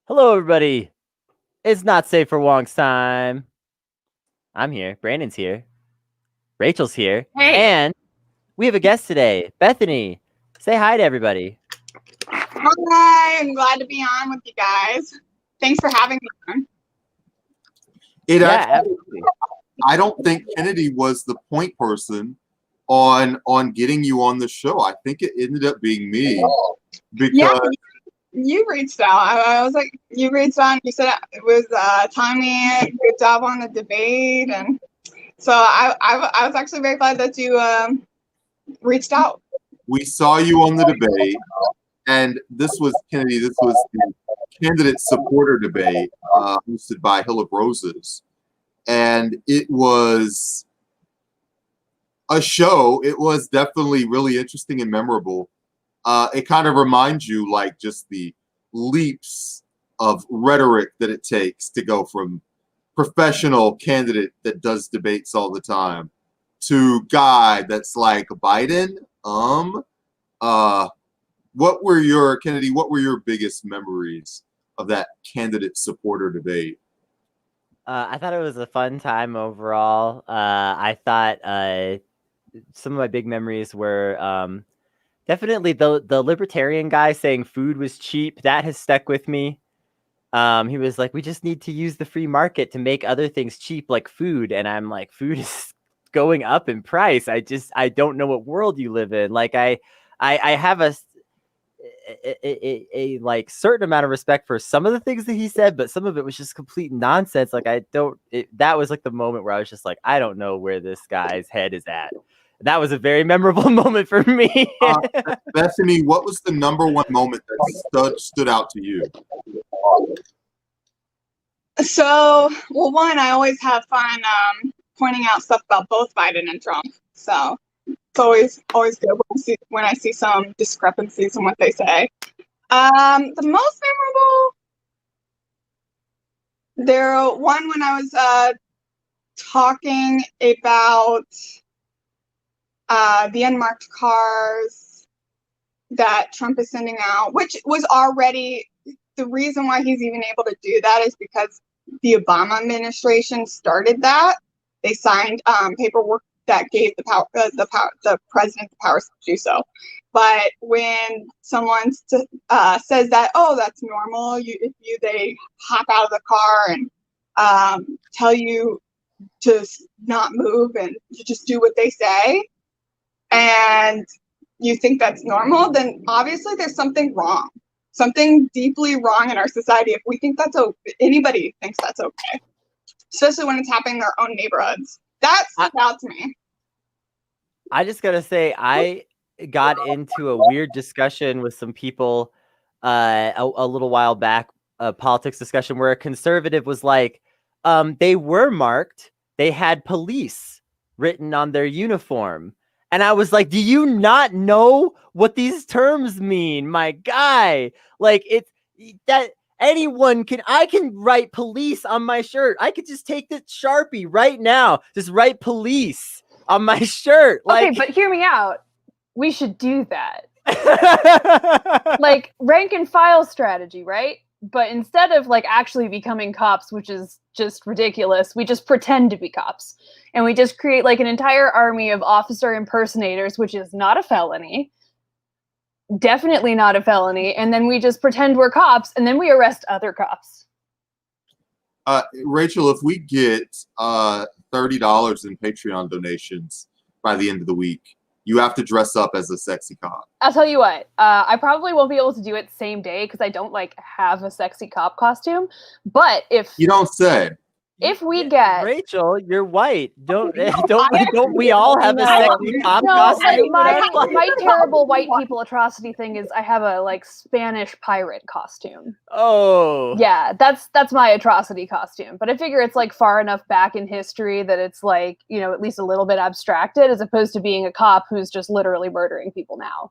Hello, everybody. It's not safe for Wong's time. I'm here. Brandon's here. Rachel's here. Hey. And we have a guest today, Bethany. Say hi to everybody. Hi, I'm glad to be on with you guys. Thanks for having me on. Absolutely. I don't think Kennedy was the point person on getting you on the show. I think it ended up being me because you reached out. I was like, you reached out and you said it was timely. Good job on the debate, and so I was actually very glad that you reached out. we saw you on the debate, and this was Kennedy. This was the candidate supporter debate hosted by Hill of Roses, and it was a show. It was definitely really interesting and memorable. It kind of reminds you, like, just the leaps of rhetoric that it takes to go from professional candidate that does debates all the time to guy that's like Biden. What were your biggest memories of that candidate supporter debate? I thought it was a fun time overall. I thought some of my big memories were definitely the libertarian guy saying food was cheap. That has stuck with me. He was like, we just need to use the free market to make other things cheap, like food. And I'm like, food is going up in price. I don't know what world you live in. Like I have a like certain amount of respect for some of the things that he said, but some of it was just complete nonsense. Like that was like the moment where I was just like, I don't know where this guy's head is at. That was a very memorable moment for me. Bethany, what was the number one moment that stood out to you? So, well, one, I always have fun pointing out stuff about both Biden and Trump. So it's always good when I see some discrepancies in what they say. The most memorable, one when I was talking about the unmarked cars that Trump is sending out, which was already the reason why he's even able to do that is because the Obama administration started that. They signed paperwork that gave the president the powers to do so. But when someone says that, oh, that's normal, they hop out of the car and tell you to not move and you just do what they say, and you think that's normal, then obviously there's something wrong. Something deeply wrong in our society if we think that's okay. Anybody thinks that's okay, especially when it's happening in their own neighborhoods. That stuck out to me. I just gotta say, I got into a weird discussion with some people a little while back, a politics discussion where a conservative was like, they were marked, they had police written on their uniform. And I was like, do you not know what these terms mean, my guy? Like, it's that I can write police on my shirt. I could just take this Sharpie right now, just write police on my shirt. Okay, but hear me out. We should do that. Like rank and file strategy, right? But instead of like actually becoming cops, which is just ridiculous, we just pretend to be cops. And we just create like an entire army of officer impersonators, which is not a felony. Definitely not a felony. And then we just pretend we're cops and then we arrest other cops. Rachel, if we get $30 in Patreon donations by the end of the week, you have to dress up as a sexy cop. I'll tell you what, I probably won't be able to do it same day because I don't like have a sexy cop costume. But if you don't say. If we get Rachel, you're white. Don't we all have a sexy cop costume? My terrible white people atrocity thing is I have a like Spanish pirate costume. Oh. Yeah, that's my atrocity costume. But I figure it's like far enough back in history that it's like, you know, at least a little bit abstracted as opposed to being a cop who's just literally murdering people now.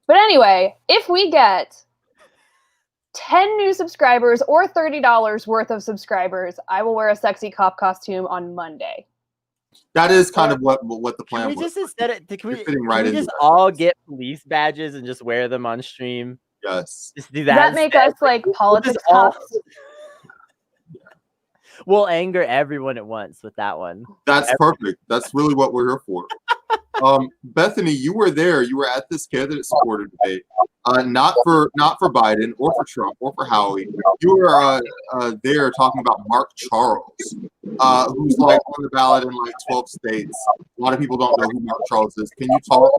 But anyway, if we get 10 new subscribers or $30 worth of subscribers, I will wear a sexy cop costume on Monday. That is kind of what the plan was. Can we just all get police badges and just wear them on stream? Yes. Just do Does that. that make us like politics all- tops? We'll anger everyone at once with that one. That's perfect. That's really what we're here for. Bethany, you were there. You were at this candidate supporter debate. Not for Biden or for Trump or for Howie. You were there talking about Mark Charles, who's like on the ballot in like 12 states. A lot of people don't know who Mark Charles is. Can you talk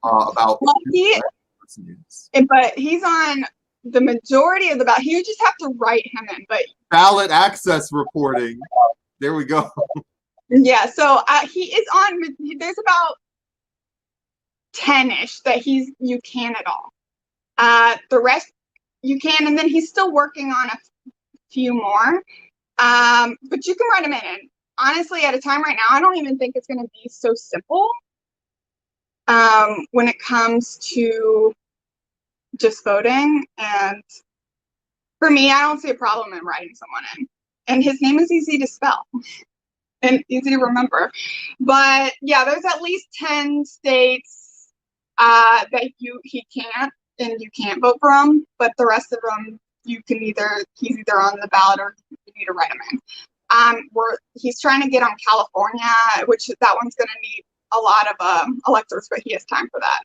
about Well, who that person is? but he's on the majority of the ballot. He would just have to write him in. But Ballot access reporting. There we go. yeah, so he is on. There's about 10-ish that you can at all. The rest you can, and then he's still working on a few more. But you can write him in. And honestly, at a time right now, I don't even think it's going to be so simple when it comes to just voting. And for me, I don't see a problem in writing someone in. And his name is easy to spell and easy to remember. But yeah, there's at least 10 states that he can't, and you can't vote for him. But the rest of them, he's either on the ballot or you need to write him in. He's trying to get on California, which that one's going to need a lot of electors, but he has time for that.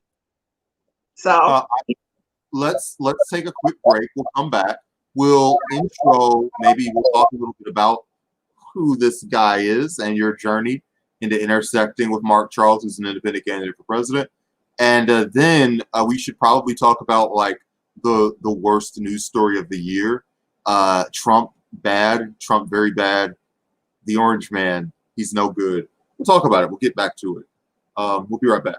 So let's take a quick break. We'll come back. We'll intro. Maybe we'll talk a little bit about who this guy is and your journey into intersecting with Mark Charles, who's an independent candidate for president. And then we should probably talk about like the worst news story of the year. Trump bad, Trump very bad. The Orange Man, he's no good. We'll talk about it. We'll get back to it. We'll be right back.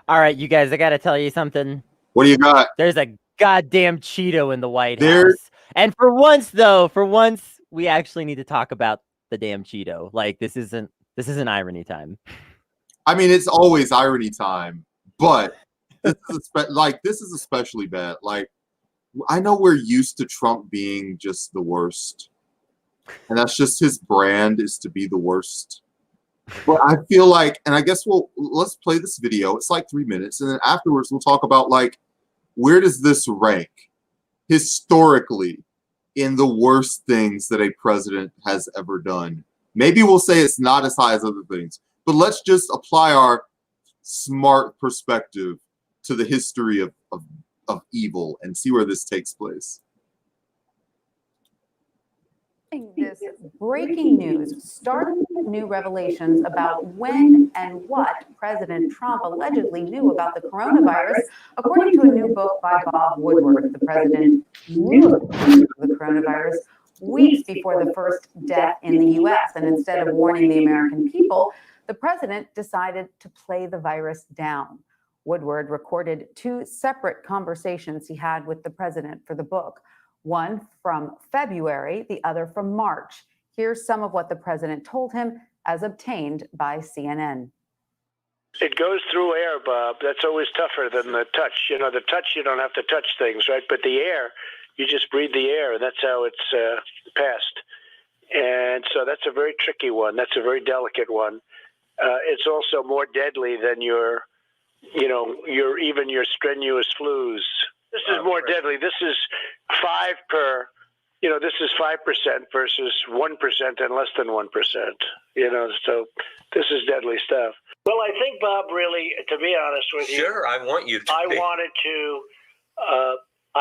All right, you guys, I got to tell you something. What do you got? There's a goddamn Cheeto in the White There- House. And for once, we actually need to talk about the damn Cheeto. Like, this isn't irony time. I mean, it's always irony time, but this is especially bad. Like, I know we're used to Trump being just the worst, and that's just his brand, is to be the worst. But I feel like, and I guess let's play this video. It's like 3 minutes, and then afterwards we'll talk about like, where does this rank historically in the worst things that a president has ever done? Maybe we'll say it's not as high as other things, but let's just apply our smart perspective to the history of evil and see where this takes place. This breaking news, startling new revelations about when and what President Trump allegedly knew about the coronavirus. According to a new book by Bob Woodward, the president knew of the coronavirus weeks before the first death in the U.S. And instead of warning the American people, the president decided to play the virus down. Woodward recorded 2 separate conversations he had with the president for the book. One from February, the other from March. Here's some of what the president told him as obtained by CNN. It goes through air, Bob. That's always tougher than the touch. You know, the touch, you don't have to touch things, right? But the air, you just breathe the air, and that's how it's passed. And so that's a very tricky one. That's a very delicate one. It's also more deadly than your strenuous flus. This is more deadly. This is 5 per, this is 5% versus 1% and less than 1%, so this is deadly stuff. Well, I think, Bob, really, to be honest with you. Sure, I want you to. I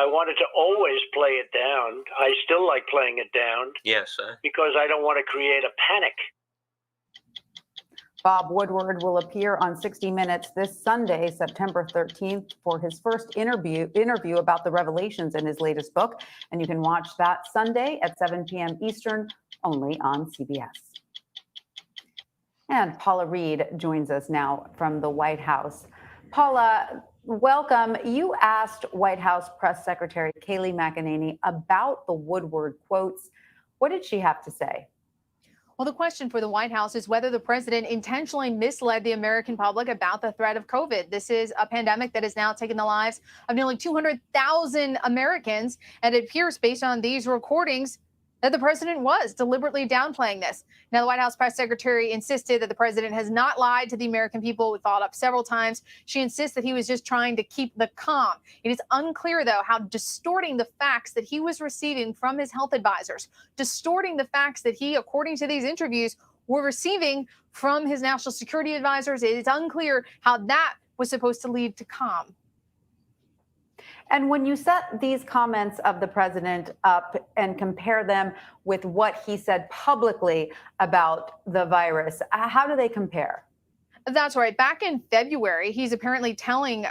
wanted to always play it down. I still like playing it down. Yes, because I don't want to create a panic. Bob Woodward will appear on 60 Minutes this Sunday, September 13th, for his first interview about the revelations in his latest book. And you can watch that Sunday at 7 p.m. Eastern, only on CBS. And Paula Reed joins us now from the White House. Paula, welcome. You asked White House Press Secretary Kayleigh McEnany about the Woodward quotes. What did she have to say? Well, the question for the White House is whether the president intentionally misled the American public about the threat of COVID. This is a pandemic that has now taken the lives of nearly 200,000 Americans. And it appears, based on these recordings, that the president was deliberately downplaying this. Now, the White House press secretary insisted that the president has not lied to the American people. We followed up several times. She insists that he was just trying to keep the calm. It is unclear, though, how distorting the facts that he was receiving from his health advisors, distorting the facts that he, according to these interviews, were receiving from his national security advisors. It is unclear how that was supposed to lead to calm. And when you set these comments of the president up and compare them with what he said publicly about the virus, how do they compare? That's right. Back in February, he's apparently telling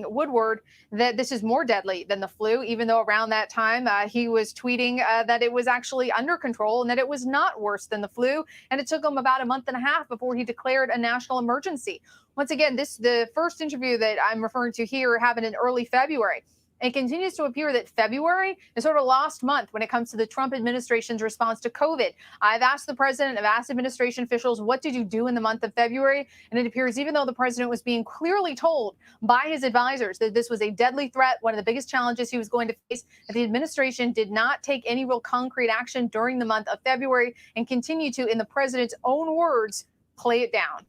Woodward that this is more deadly than the flu, even though around that time he was tweeting that it was actually under control and that it was not worse than the flu. And it took him about a month and a half before he declared a national emergency. Once again, the first interview that I'm referring to here happened in early February. It continues to appear that February is sort of lost month when it comes to the Trump administration's response to COVID. I've asked the president, I've asked administration officials, what did you do in the month of February? And it appears even though the president was being clearly told by his advisors that this was a deadly threat, one of the biggest challenges he was going to face, that the administration did not take any real concrete action during the month of February and continue to, in the president's own words, play it down.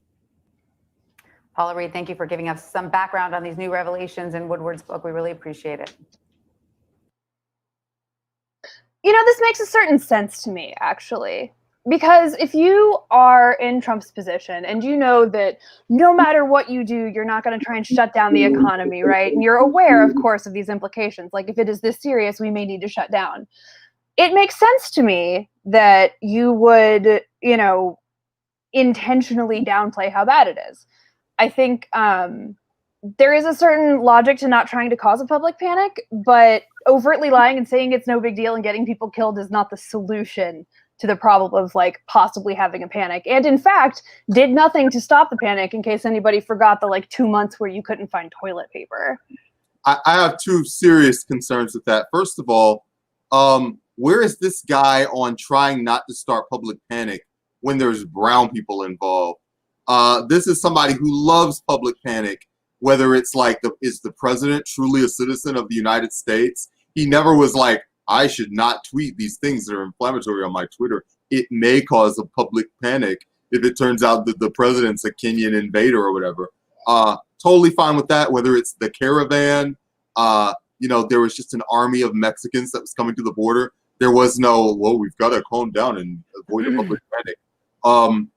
Paula Reed, thank you for giving us some background on these new revelations in Woodward's book. We really appreciate it. You know, this makes a certain sense to me, actually, because if you are in Trump's position and you know that no matter what you do, you're not going to try and shut down the economy, right? And you're aware, of course, of these implications. Like, if it is this serious, we may need to shut down. It makes sense to me that you would, you know, intentionally downplay how bad it is. I think there is a certain logic to not trying to cause a public panic, but overtly lying and saying it's no big deal and getting people killed is not the solution to the problem of like possibly having a panic. And in fact, did nothing to stop the panic, in case anybody forgot the like 2 months where you couldn't find toilet paper. I have two serious concerns with that. First of all, where is this guy on trying not to start public panic when there's brown people involved? This is somebody who loves public panic, whether it's like, is the president truly a citizen of the United States? He never was like, I should not tweet these things that are inflammatory on my Twitter. It may cause a public panic if it turns out that the president's a Kenyan invader or whatever. Totally fine with that, whether it's the caravan, you know, there was just an army of Mexicans that was coming to the border. There was no, well, we've got to calm down and avoid a public panic.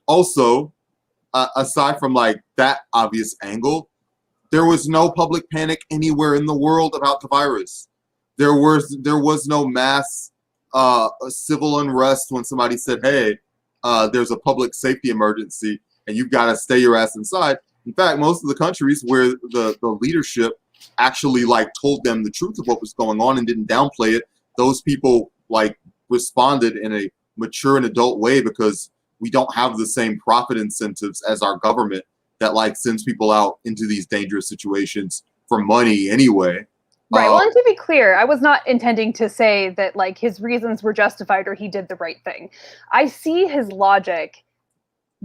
Also, aside from like that obvious angle, there was no public panic anywhere in the world about the virus. There was no mass civil unrest when somebody said, hey, there's a public safety emergency and you've got to stay your ass inside. In fact, most of the countries where the leadership actually like told them the truth of what was going on and didn't downplay it, those people like responded in a mature and adult way, because we don't have the same profit incentives as our government that like sends people out into these dangerous situations for money anyway. Right. Well, and to be clear, I was not intending to say that like his reasons were justified or he did the right thing. I see his logic,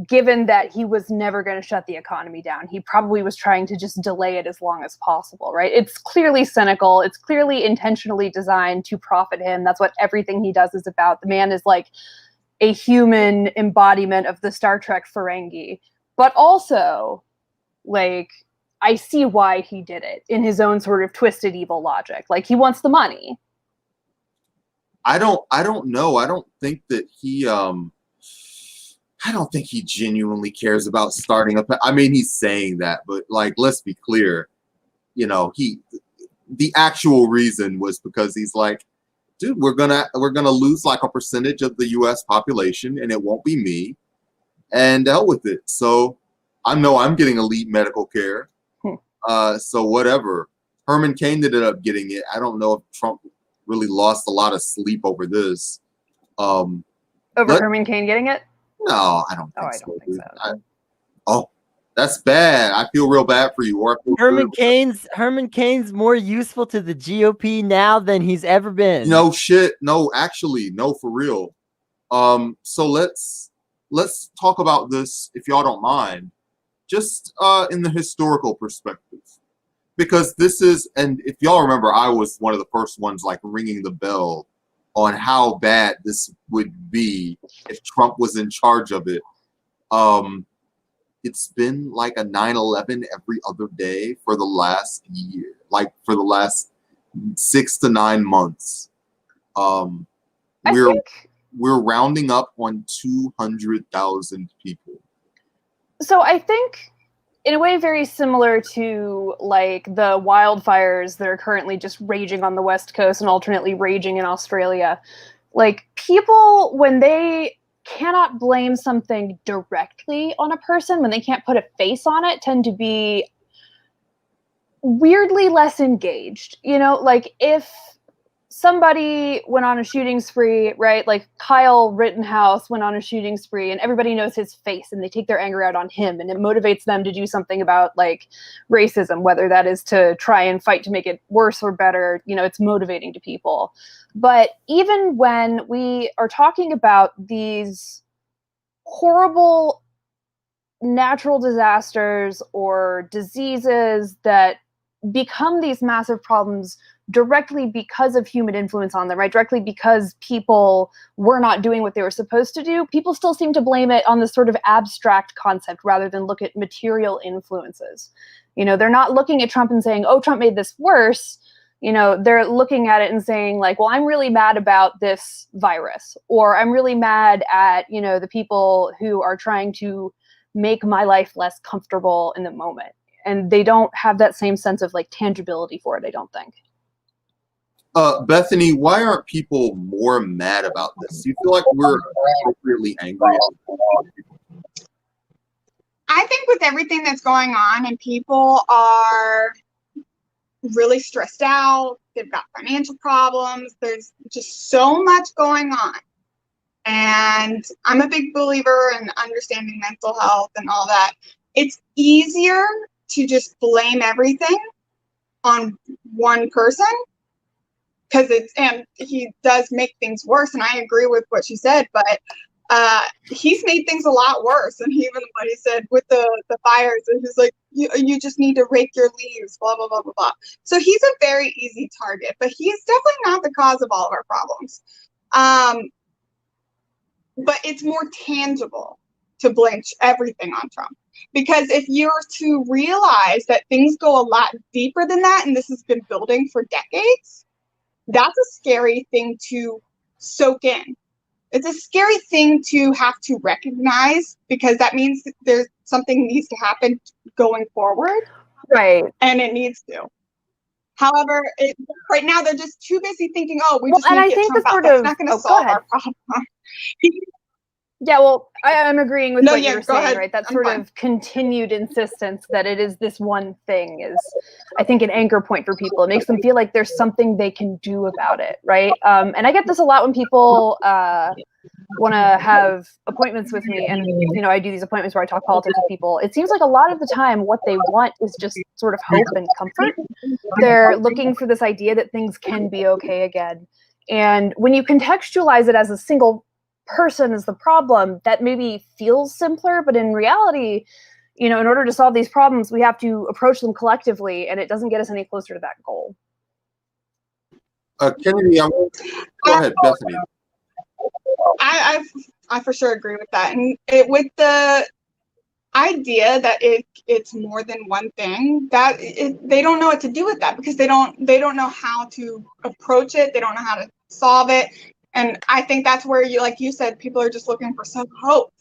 given that he was never going to shut the economy down. He probably was trying to just delay it as long as possible, right? It's clearly cynical. It's clearly intentionally designed to profit him. That's what everything he does is about. The man is like a human embodiment of the Star Trek Ferengi, but also like I see why he did it in his own sort of twisted evil logic. Like he wants the money. I don't know. I don't think that he I don't think he genuinely cares about starting up. I mean, he's saying that, but like, let's be clear, you know, the actual reason was because he's like, dude, we're gonna lose like a percentage of the U.S. population, and it won't be me, and hell with it. So I know I'm getting elite medical care. So whatever. Herman Cain ended up getting it. I don't know if Trump really lost a lot of sleep over this. Over Herman Cain getting it? No, I don't think I so. don't think so. That's bad. I feel real bad for you. Or I feel Herman good. Cain's more useful to the GOP now than he's ever been. No shit. No, actually, no, for real. So let's talk about this, if y'all don't mind, just in the historical perspective, because this is, and if y'all remember, I was one of the first ones like ringing the bell on how bad this would be if Trump was in charge of it. It's been like a 9/11 every other day for the last year, like for the last 6 to 9 months. We're rounding up on 200,000 people. So I think, in a way very similar to like the wildfires that are currently just raging on the West Coast and alternately raging in Australia, like people, when they cannot blame something directly on a person, when they can't put a face on it, tend to be weirdly less engaged. You know, like if somebody went on a shooting spree, right? Like Kyle Rittenhouse went on a shooting spree and everybody knows his face and they take their anger out on him and it motivates them to do something about like racism, whether that is to try and fight to make it worse or better, you know, it's motivating to people. But even when we are talking about these horrible natural disasters or diseases that become these massive problems directly because of human influence on them, right? Directly because people were not doing what they were supposed to do, people still seem to blame it on this sort of abstract concept rather than look at material influences. You know, they're not looking at Trump and saying, oh, Trump made this worse. You know, they're looking at it and saying like, well, I'm really mad about this virus, or I'm really mad at, you know, the people who are trying to make my life less comfortable in the moment. And they don't have that same sense of like tangibility for it, I don't think. Bethany, why aren't people more mad about this? Do you feel like we're appropriately angry? I think with everything that's going on and people are really stressed out, they've got financial problems, there's just so much going on. And I'm a big believer in understanding mental health and all that. It's easier to just blame everything on one person, because and he does make things worse, and I agree with what she said, but he's made things a lot worse. And even what he said with the fires, and he's like, you just need to rake your leaves, blah blah blah blah blah. So he's a very easy target, but he's definitely not the cause of all of our problems. But it's more tangible to blame everything on Trump. Because if you're to realize that things go a lot deeper than that, and this has been building for decades, that's a scary thing to soak in. It's a scary thing to have to recognize, because that means that there's something needs to happen going forward. Right. And it needs to. However, right now they're just too busy thinking, oh, we just need to get Trump out. That's not going to solve our problem. Yeah, well, I'm agreeing with what you're saying, ahead. right? That sort of continued insistence that it is this one thing is, I think, an anchor point for people. It makes them feel like there's something they can do about it, right? And I get this a lot when people want to have appointments with me, and you know, I do these appointments where I talk politics with people. It seems like a lot of the time what they want is just sort of hope and comfort. They're looking for this idea that things can be okay again. And when you contextualize it as a single person is the problem, that maybe feels simpler, but in reality, you know, in order to solve these problems, we have to approach them collectively, and it doesn't get us any closer to that goal. Kennedy, go ahead, Bethany. I for sure agree with that, and with the idea that it's more than one thing, that they don't know what to do with that, because they don't know how to approach it, they don't know how to solve it. And I think that's where you, like you said, people are just looking for some hope,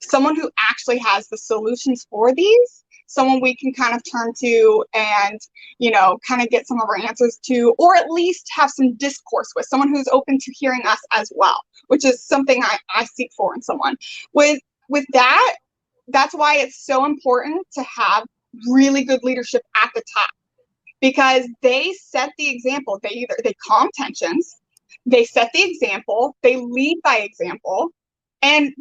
someone who actually has the solutions for these, someone we can kind of turn to and, you know, kind of get some of our answers to, or at least have some discourse with, someone who's open to hearing us as well, which is something I seek for in someone. With that, that's why it's so important to have really good leadership at the top, because they set the example. They calm tensions, they set the example, they lead by example, and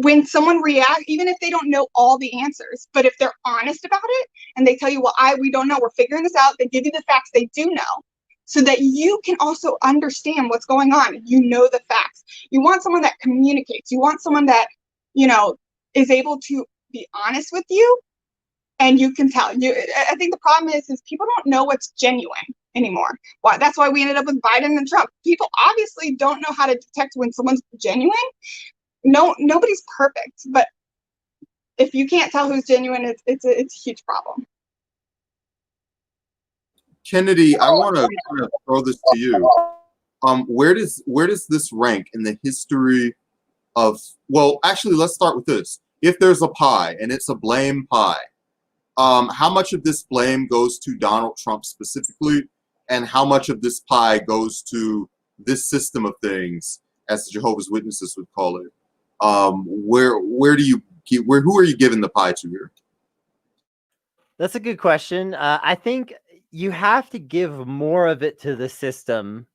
when someone reacts, even if they don't know all the answers, but if they're honest about it and they tell you, well, we don't know, we're figuring this out, they give you the facts they do know, so that you can also understand what's going on. You know the facts. You want someone that communicates. You want someone that, is able to be honest with you, and you can tell. I think the problem is people don't know what's genuine anymore. That's why we ended up with Biden and Trump. People obviously don't know how to detect when someone's genuine. Nobody's perfect, but if you can't tell who's genuine, it's a huge problem. Kennedy, I want to kind of throw this to you. Where does this rank in the history of? Well, actually, let's start with this. If there's a pie and it's a blame pie, how much of this blame goes to Donald Trump specifically, and how much of this pie goes to this system of things, as the Jehovah's Witnesses would call it? Where do you who are you giving the pie to here? That's a good question. I think you have to give more of it to the system,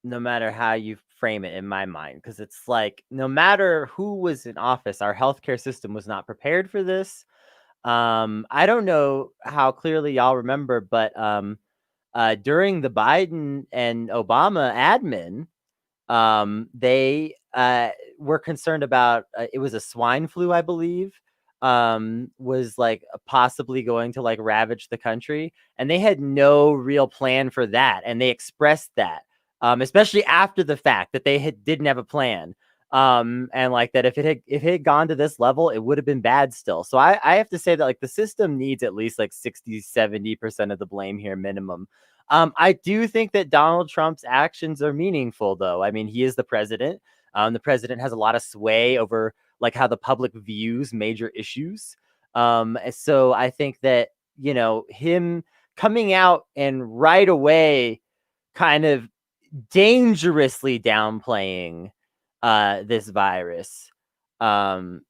no matter how you frame it, in my mind, because it's like no matter who was in office, our healthcare system was not prepared for this. I don't know how clearly y'all remember, but during the Biden and Obama admin, they were concerned about it was a swine flu, I believe, was like possibly going to like ravage the country, and they had no real plan for that, and they expressed that, especially after the fact, that they didn't have a plan, and like that if it had gone to this level, it would have been bad still. So I have to say that like the system needs at least like 60-70% of the blame here minimum. I do think that Donald Trump's actions are meaningful, though. I mean, he is the president. The president has a lot of sway over like how the public views major issues. So I think that, him coming out and right away kind of dangerously downplaying this virus, because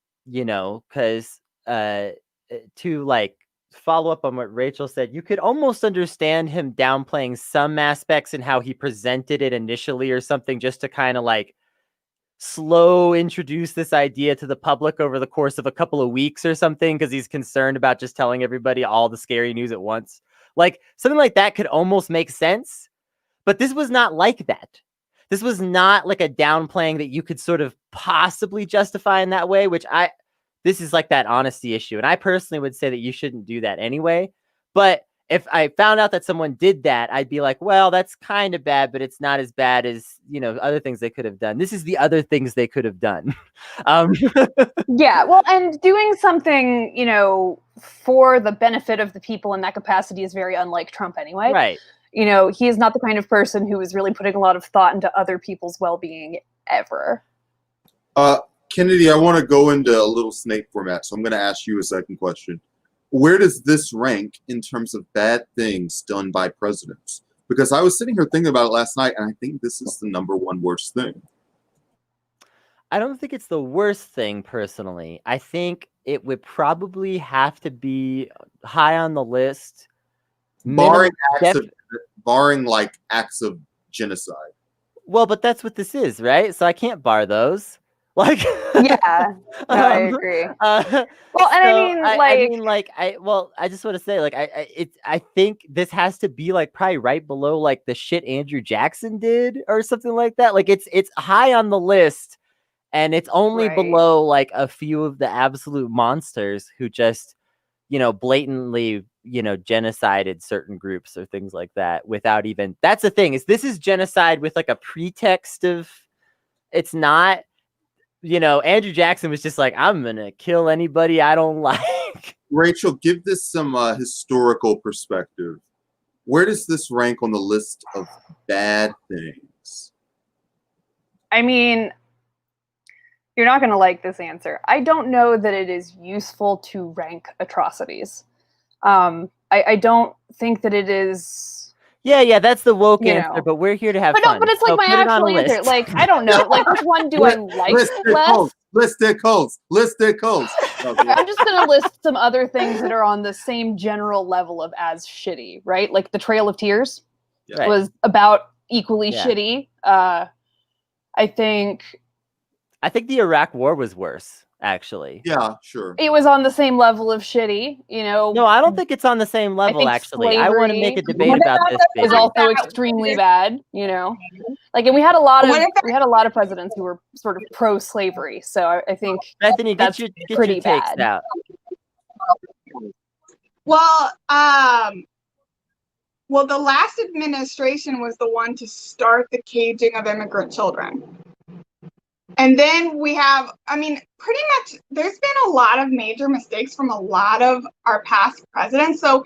to like follow up on what Rachel said, you could almost understand him downplaying some aspects in how he presented it initially or something, just to kind of like slow introduce this idea to the public over the course of a couple of weeks or something, because he's concerned about just telling everybody all the scary news at once. Like something like that could almost make sense, but this was not like that. This was not like a downplaying that you could sort of possibly justify in that way, this is like that honesty issue. And I personally would say that you shouldn't do that anyway. But if I found out that someone did that, I'd be like, well, that's kind of bad, but it's not as bad as, other things they could have done. This is the other things they could have done. Yeah, well, and doing something, for the benefit of the people in that capacity is very unlike Trump anyway. Right. He is not the kind of person who is really putting a lot of thought into other people's well-being ever. Kennedy, I want to go into a little snake format, so I'm going to ask you a second question. Where does this rank in terms of bad things done by presidents? Because I was sitting here thinking about it last night, and I think this is the number one worst thing. I don't think it's the worst thing, personally. I think it would probably have to be high on the list. Barring acts of genocide. Well, but that's what this is, right? So I can't bar those. Like, yeah, no, I agree. Well, and so I just want to say, like, I think this has to be like probably right below like the shit Andrew Jackson did or something like that. Like, it's high on the list, and it's only below like a few of the absolute monsters who just, blatantly, genocided certain groups or things like that without even. That's the thing, is this is genocide with like a pretext of. It's not. Andrew Jackson was just like, I'm going to kill anybody I don't like. Rachel, give this some historical perspective. Where does this rank on the list of bad things? I mean, you're not going to like this answer. I don't know that it is useful to rank atrocities. I don't think that it is... Yeah, that's the woke answer, but we're here to have fun. But it's like my actual answer. Like, I don't know. Like, which one do I like less? List their codes. I'm just going to list some other things that are on the same general level of as shitty, right? Like the Trail of Tears was about equally shitty. I think the Iraq War was worse. actually. Yeah, sure. It was on the same level of shitty, you know. No, I don't think it's on the same level, think actually. I want to slavery make a debate about this. is Baby. also extremely bad, you know. Like, and we had a lot of presidents who were sort of pro-slavery, so I think Bethany, that's get pretty your takes bad. out. Well, the last administration was the one to start the caging of immigrant children. And then we have, pretty much there's been a lot of major mistakes from a lot of our past presidents. So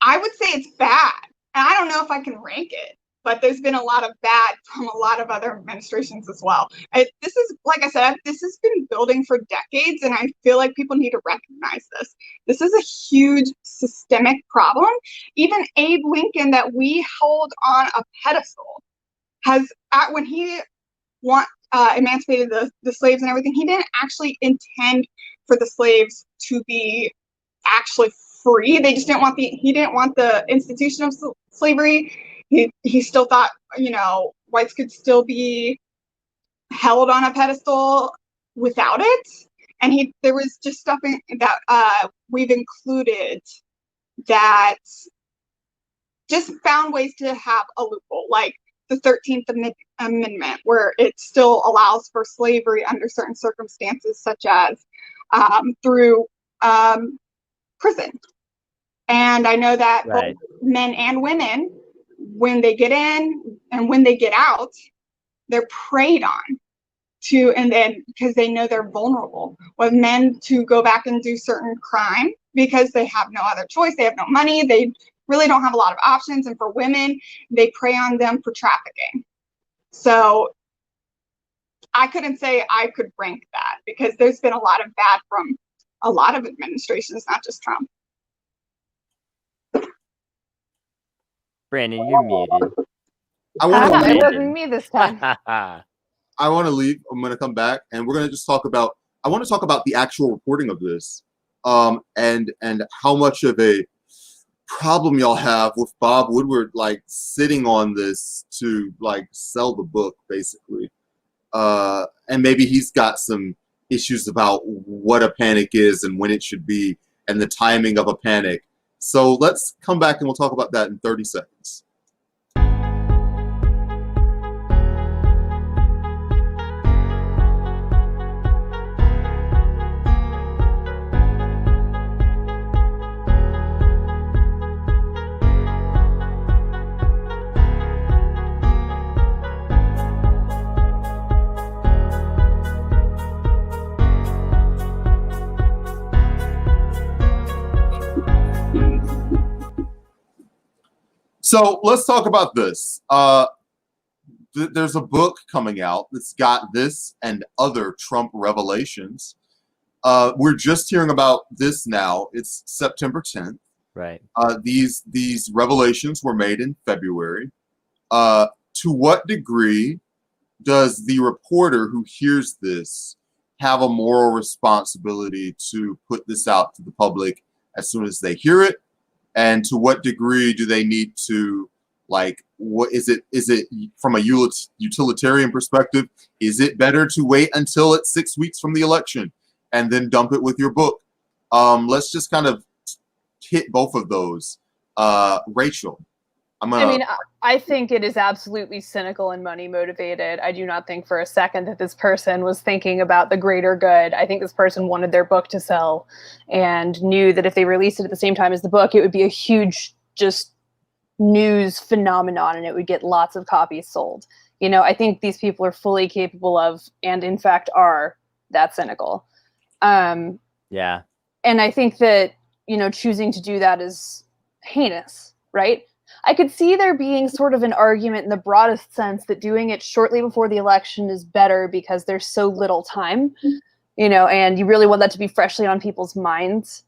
I would say it's bad. And I don't know if I can rank it, but there's been a lot of bad from a lot of other administrations as well. This is, like I said, this has been building for decades, and I feel like people need to recognize this. This is a huge systemic problem. Even Abe Lincoln, that we hold on a pedestal, when he emancipated the slaves and everything, he didn't actually intend for the slaves to be actually free. They just didn't want he didn't want the institution of slavery. He still thought, whites could still be held on a pedestal without it. And there was just stuff that we've included that just found ways to have a loophole, like the 13th Amendment, where it still allows for slavery under certain circumstances, such as through prison. And I know that both men and women, when they get in and when they get out, they're preyed on and then because they know they're vulnerable. With men, to go back and do certain crime because they have no other choice, they have no money, they really don't have a lot of options. And for women, they prey on them for trafficking. So I couldn't say I could rank that, because there's been a lot of bad from a lot of administrations, not just Trump. Brandon, you're muted. It wasn't me this time. I want to leave. I'm going to come back, and we're going to just talk about. I want to talk about the actual reporting of this, and how much of a problem y'all have with Bob Woodward sitting on this to sell the book, basically, and maybe he's got some issues about what a panic is and when it should be and the timing of a panic. So let's come back and we'll talk about that in 30 seconds. So let's talk about this. There's a book coming out that's got this and other Trump revelations. We're just hearing about this now. It's September 10th. Right. These revelations were made in February. To what degree does the reporter who hears this have a moral responsibility to put this out to the public as soon as they hear it? And to what degree do they need to, what is it from a utilitarian perspective? Is it better to wait until it's 6 weeks from the election and then dump it with your book? Let's just kind of hit both of those. Rachel, I think it is absolutely cynical and money motivated. I do not think for a second that this person was thinking about the greater good. I think this person wanted their book to sell and knew that if they released it at the same time as the book, it would be a huge just news phenomenon and it would get lots of copies sold. I think these people are fully capable of, and in fact are, that cynical. Yeah. And I think that, choosing to do that is heinous, right? I could see there being sort of an argument in the broadest sense that doing it shortly before the election is better because there's so little time, and you really want that to be freshly on people's minds.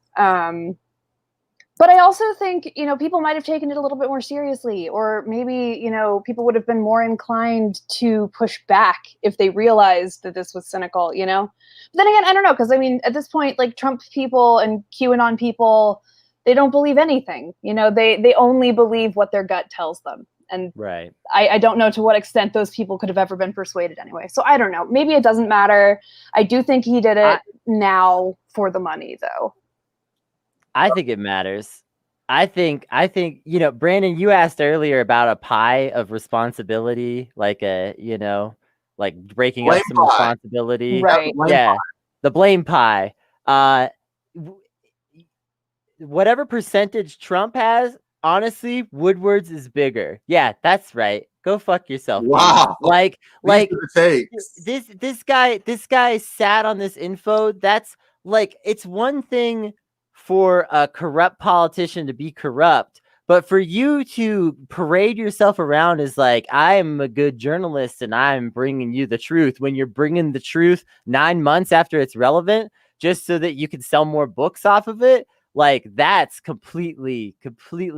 But I also think, people might have taken it a little bit more seriously, or maybe, people would have been more inclined to push back if they realized that this was cynical, But then again, I don't know, because at this point, Trump people and QAnon people, they don't believe anything. They only believe what their gut tells them. And Right. I don't know to what extent those people could have ever been persuaded anyway. So I don't know. Maybe it doesn't matter. I do think he did it now for the money, though. I think it matters. I think, Brandon, you asked earlier about a pie of responsibility, like like breaking up Blame some pie. responsibility. Right. Blame Yeah. The blame pie. Whatever percentage Trump has, honestly, Woodward's is bigger. Yeah, that's right. Go fuck yourself. dude. Wow. Like These are the takes. this guy sat on this info. That's like, it's one thing for a corrupt politician to be corrupt, but for you to parade yourself around as like, I am a good journalist and I'm bringing you the truth, when you're bringing the truth 9 months after it's relevant, just so that you can sell more books off of it, like, that's completely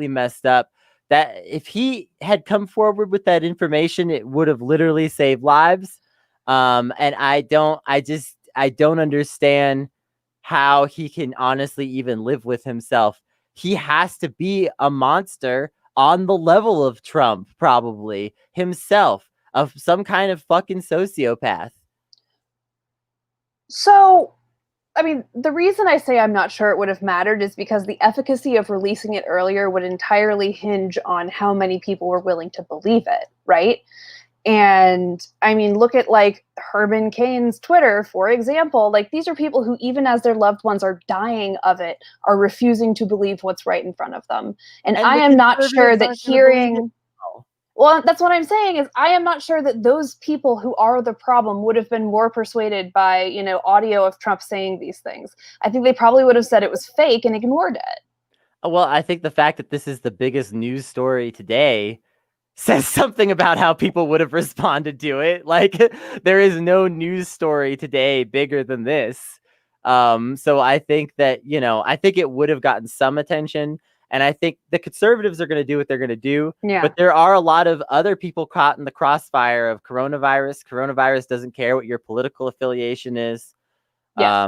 messed up. That if he had come forward with that information, it would have literally saved lives. And I don't understand how he can honestly even live with himself. He has to be a monster on the level of Trump, probably himself, of some kind of fucking sociopath. So, I mean, the reason I say I'm not sure it would have mattered is because the efficacy of releasing it earlier would entirely hinge on how many people were willing to believe it, right? And I mean, look at like Herman Cain's Twitter, for example. Like, these are people who, even as their loved ones are dying of it, are refusing to believe what's right in front of them. And I am not sure that hearing... Well, that's what I'm saying, is I am not sure that those people who are the problem would have been more persuaded by, audio of Trump saying these things. I think they probably would have said it was fake and ignored it. Well, I think the fact that this is the biggest news story today says something about how people would have responded to it. Like, there is no news story today bigger than this. So I think that, I think it would have gotten some attention. And I think the conservatives are going to do what they're going to do. Yeah. But there are a lot of other people caught in the crossfire of coronavirus. Coronavirus doesn't care what your political affiliation is. Yeah.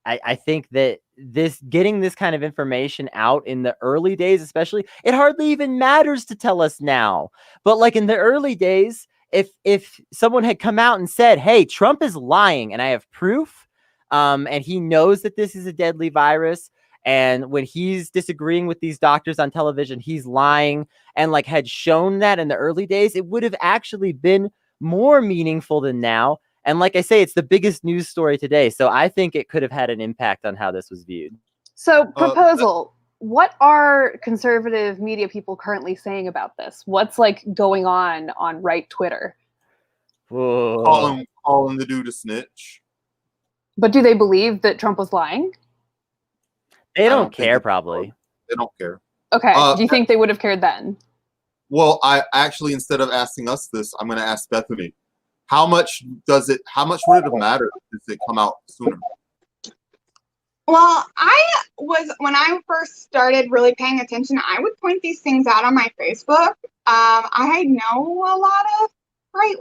I think that getting this kind of information out in the early days, especially, it hardly even matters to tell us now. But like in the early days, if someone had come out and said, hey, Trump is lying and I have proof, and he knows that this is a deadly virus, and when he's disagreeing with these doctors on television, he's lying, and like had shown that in the early days, it would have actually been more meaningful than now. And like I say, it's the biggest news story today. So I think it could have had an impact on how this was viewed. So, proposal. What are conservative media people currently saying about this? What's like going on right Twitter? Whoa. Calling the dude a snitch. But do they believe that Trump was lying? They don't care, probably. They don't care. Okay. Do you think they would have cared then? Well, I actually, instead of asking us this, I'm going to ask Bethany. How much would it have mattered if it come out sooner? Well, when I first started really paying attention, I would point these things out on my Facebook. I know a lot of right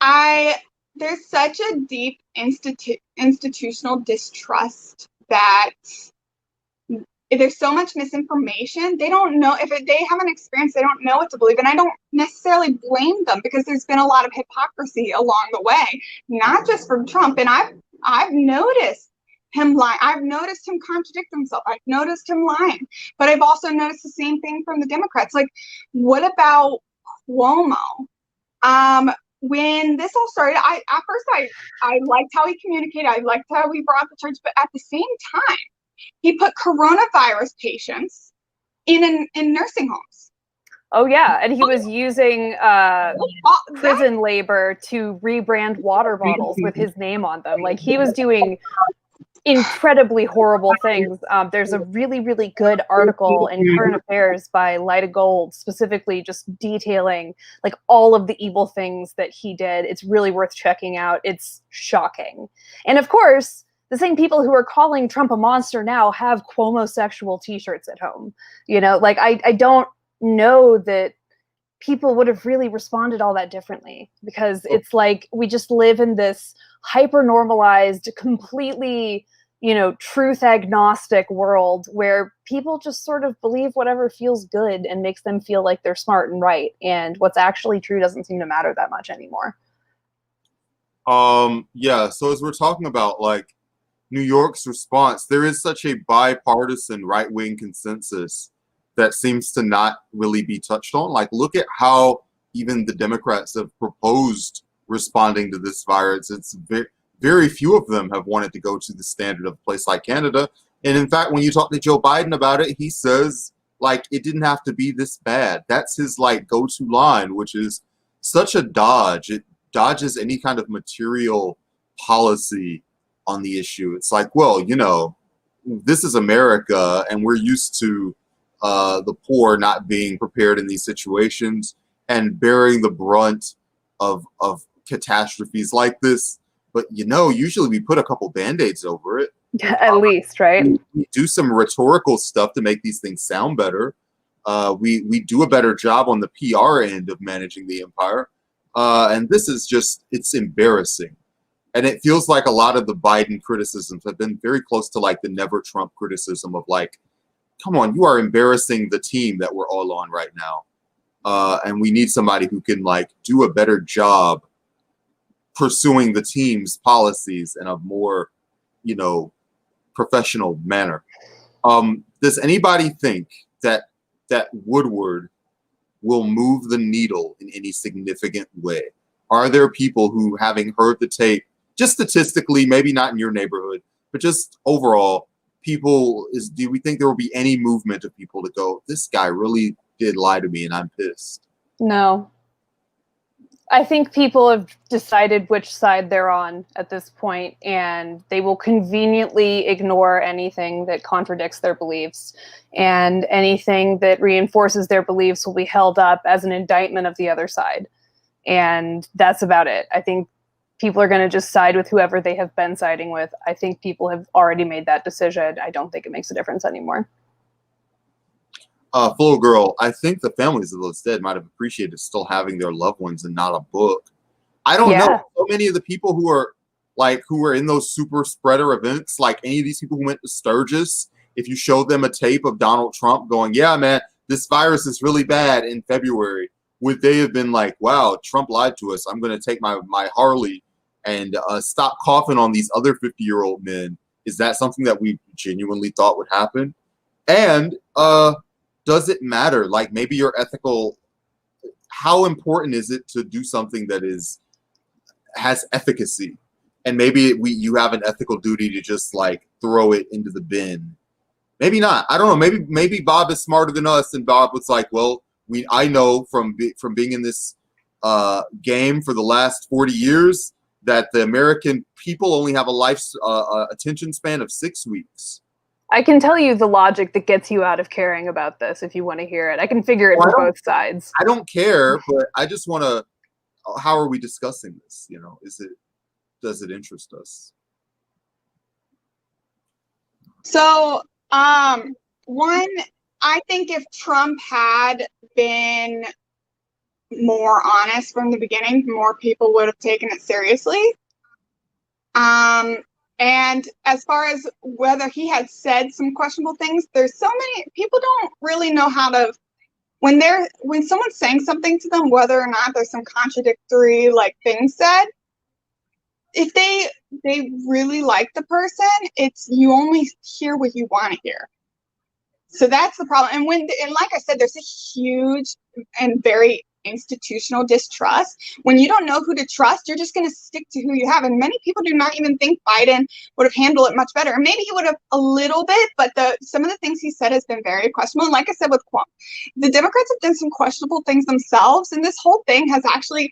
wingers. There's such a deep institutional distrust that there's so much misinformation. They don't know, if they haven't experienced, they don't know what to believe. And I don't necessarily blame them, because there's been a lot of hypocrisy along the way, not just from Trump. And I've noticed him lying. I've noticed him contradict himself. I've noticed him lying. But I've also noticed the same thing from the Democrats. Like, what about Cuomo? When this all started, I liked how he communicated. I liked how he brought the church. But at the same time, he put coronavirus patients in nursing homes. Oh, yeah. And he was using prison labor to rebrand water bottles with his name on them. Like, he was doing incredibly horrible things. There's a really, really good article in Current Affairs by Lyda Gold, specifically just detailing like all of the evil things that he did. It's really worth checking out. It's shocking. And of course, the same people who are calling Trump a monster now have Cuomo-sexual t-shirts at home. Like, I don't know that people would have really responded all that differently, because it's like we just live in this hyper-normalized, completely, truth agnostic world where people just sort of believe whatever feels good and makes them feel like they're smart and right. And what's actually true doesn't seem to matter that much anymore. Yeah. So as we're talking about like New York's response, there is such a bipartisan right-wing consensus that seems to not really be touched on. Like, look at how even the Democrats have proposed responding to this virus. It's very, very few of them have wanted to go to the standard of a place like Canada. And in fact, when you talk to Joe Biden about it, he says, like, it didn't have to be this bad. That's his, like, go-to line, which is such a dodge. It dodges any kind of material policy on the issue. It's like, well, this is America, and we're used to the poor not being prepared in these situations and bearing the brunt of catastrophes like this. But usually we put a couple band-aids over it. At least, right? We do some rhetorical stuff to make these things sound better. We do a better job on the PR end of managing the empire. And this is just, it's embarrassing. And it feels like a lot of the Biden criticisms have been very close to like the never Trump criticism of like, come on, you are embarrassing the team that we're all on right now. And we need somebody who can like do a better job pursuing the team's policies in a more, professional manner. Does anybody think that Woodward will move the needle in any significant way? Are there people who, having heard the tape, just statistically, maybe not in your neighborhood, but just overall, do we think there will be any movement of people to go, this guy really did lie to me and I'm pissed? No. I think people have decided which side they're on at this point, and they will conveniently ignore anything that contradicts their beliefs, and anything that reinforces their beliefs will be held up as an indictment of the other side. And that's about it. I think people are going to just side with whoever they have been siding with. I think people have already made that decision. I don't think it makes a difference anymore. Full Girl, I think the families of those dead might have appreciated still having their loved ones and not a book. I don't know. So many of the people who are in those super spreader events, like any of these people who went to Sturgis, if you showed them a tape of Donald Trump going, yeah, man, this virus is really bad in February, would they have been like, wow, Trump lied to us. I'm going to take my Harley and stop coughing on these other 50-year-old men? Is that something that we genuinely thought would happen? And does it matter? Like, maybe your ethical, how important is it to do something that has efficacy? And maybe you have an ethical duty to just like throw it into the bin. Maybe not. I don't know. Maybe Bob is smarter than us, and Bob was like, well, I know from being in this game for the last 40 years that the American people only have a life attention span of 6 weeks. I can tell you the logic that gets you out of caring about this if you want to hear it. I can figure it for both sides. I don't care, but I just want to. How are we discussing this? Does it interest us? So, one, I think if Trump had been more honest from the beginning, more people would have taken it seriously. And as far as whether he had said some questionable things, there's so many people don't really know how to, when someone's saying something to them, whether or not there's some contradictory like things said, if they really like the person, you only hear what you want to hear. So that's the problem. And like I said, there's a huge and very institutional distrust. When you don't know who to trust, you're just going to stick to who you have. And many people do not even think Biden would have handled it much better. And maybe he would have a little bit, but some of the things he said has been very questionable. And like I said with Cuomo, the Democrats have done some questionable things themselves. And this whole thing has actually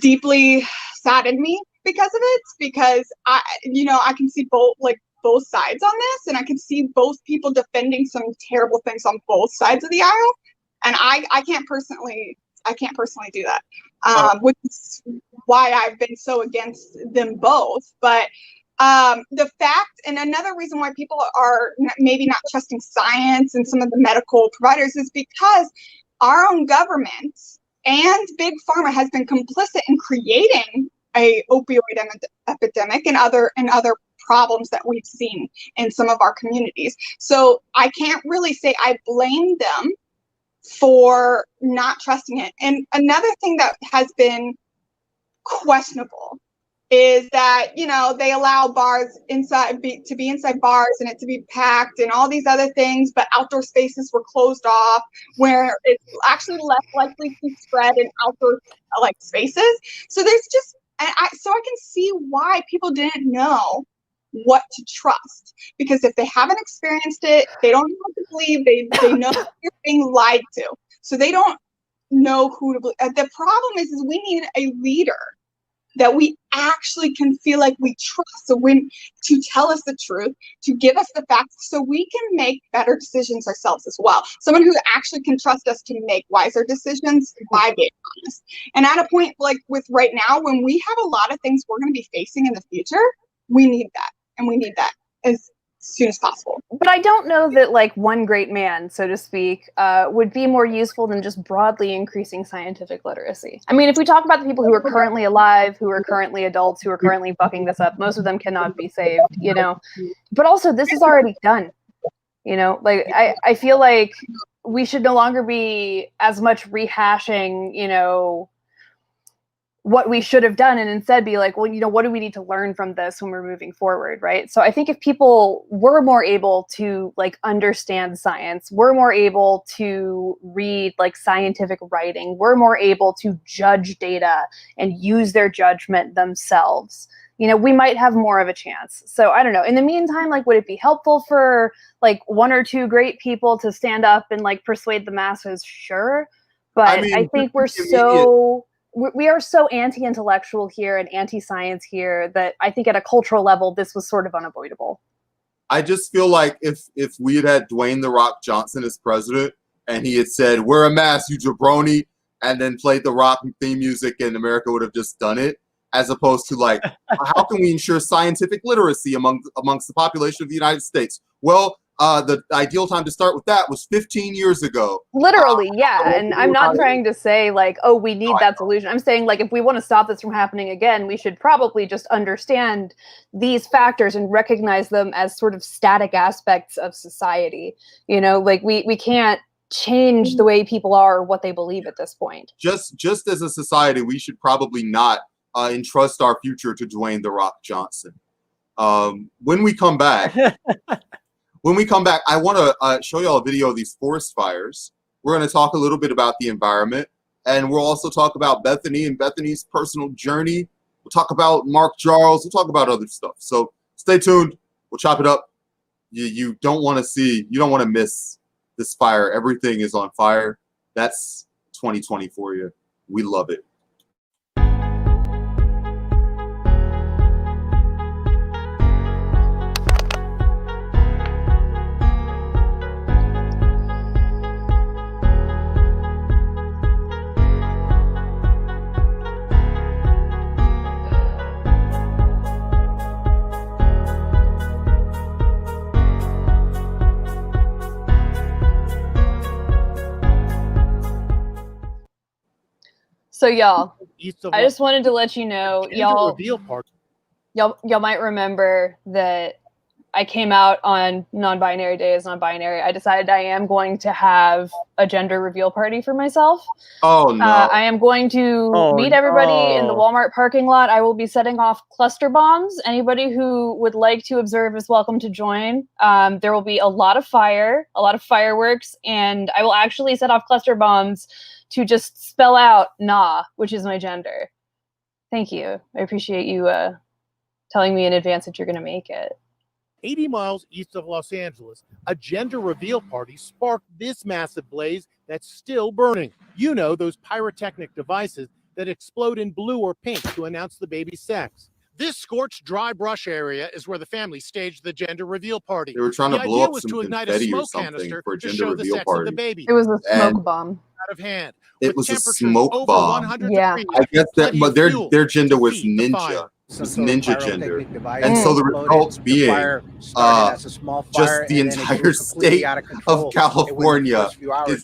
deeply saddened me because of it, because I can see both sides on this, and I can see both people defending some terrible things on both sides of the aisle. And I can't personally do that, which is why I've been so against them both. But the fact, and another reason why people are maybe not trusting science and some of the medical providers is because our own government and Big Pharma has been complicit in creating a opioid epidemic and other problems that we've seen in some of our communities. So I can't really say I blame them for not trusting it. And another thing that has been questionable is that, you know, they allow bars to be inside bars and it to be packed and all these other things, but outdoor spaces were closed off where it's actually less likely to spread in outdoor like spaces. So there's just, so I can see why people didn't know what to trust, because if they haven't experienced it, they don't know what to believe. They know they're being lied to, so they don't know who to believe. The problem is we need a leader that we actually can feel like we trust, so when to tell us the truth, to give us the facts, so we can make better decisions ourselves as well. Someone who actually can trust us to make wiser decisions by being honest. And at a point like with right now, when we have a lot of things we're going to be facing in the future, we need that, and we need that as soon as possible. But I don't know that like one great man, so to speak, would be more useful than just broadly increasing scientific literacy. I mean, if we talk about the people who are currently alive, who are currently adults, who are currently bucking this up, most of them cannot be saved, you know. But also, this is already done. You know, like I feel like we should no longer be as much rehashing, you know, what we should have done, and instead be like, well, you know, what do we need to learn from this when we're moving forward, right? So I think if people were more able to like understand science, we're more able to read like scientific writing, we're more able to judge data and use their judgment themselves, you know, we might have more of a chance. So I don't know. In the meantime, like, would it be helpful for like one or two great people to stand up and like persuade the masses? Sure. But I mean, I think we are so anti-intellectual here and anti-science here that I think at a cultural level, this was sort of unavoidable. I just feel like if we had Dwayne "The Rock" Johnson as president and he had said, "Wear a mask, you jabroni," and then played the Rock theme music, and America would have just done it, as opposed to like, how can we ensure scientific literacy amongst the population of the United States? Well, the ideal time to start with that was 15 years ago. Literally, yeah. And I'm not trying to say like, oh, we need that solution. I'm saying like, if we want to stop this from happening again, we should probably just understand these factors and recognize them as sort of static aspects of society. You know, like we can't change the way people are or what they believe at this point. Just as a society, we should probably not entrust our future to Dwayne "The Rock" Johnson. When we come back, I want to show y'all a video of these forest fires. We're going to talk a little bit about the environment, and we'll also talk about Bethany and Bethany's personal journey. We'll talk about Mark Charles. We'll talk about other stuff. So stay tuned. We'll chop it up. You don't want to miss this fire. Everything is on fire. That's 2020 for you. We love it. So y'all, I just wanted to let you know, y'all might remember that I came out on non-binary day as non-binary. I decided I am going to have a gender reveal party for myself. Oh no! I am going to meet everybody in the Walmart parking lot. I will be setting off cluster bombs. Anybody who would like to observe is welcome to join. There will be a lot of fire, a lot of fireworks, and I will actually set off cluster bombs to just spell out "nah," which is my gender. Thank you. I appreciate you telling me in advance that you're going to make it. 80 miles east of Los Angeles, a gender reveal party sparked this massive blaze that's still burning. You know, those pyrotechnic devices that explode in blue or pink to announce the baby's sex. This scorched dry brush area is where the family staged the gender reveal party. They were trying to blow up some confetti or something for a gender reveal party. It was a smoke bomb. Out of hand. It was a smoke bomb. Yeah. I guess that, but their gender was ninja. It was ninja gender. And so the results being just the entire state of California